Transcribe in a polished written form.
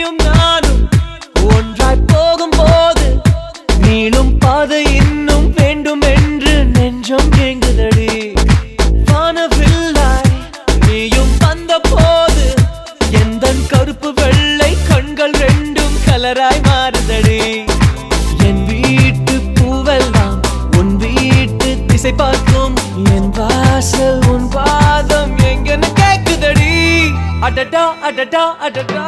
நீயும் நானும் ஒன்றாய் போகும்போது நீளும் பாதை இன்னும் வேண்டும் என்று நெஞ்சம் ஏங்குதடி. வானவில்லாய் நீயும் வந்த போது எந்தன் கருப்பு வெள்ளை கண்கள் ரெண்டும் கலராய் மாறுதடி. என் வீட்டு பூவெல்லாம் உன் வீட்டு திசை பார்க்கும், என் வாசல் உன் பாதம் எங்கன்னு கேக்குதடி. அடடா அடடா அடடா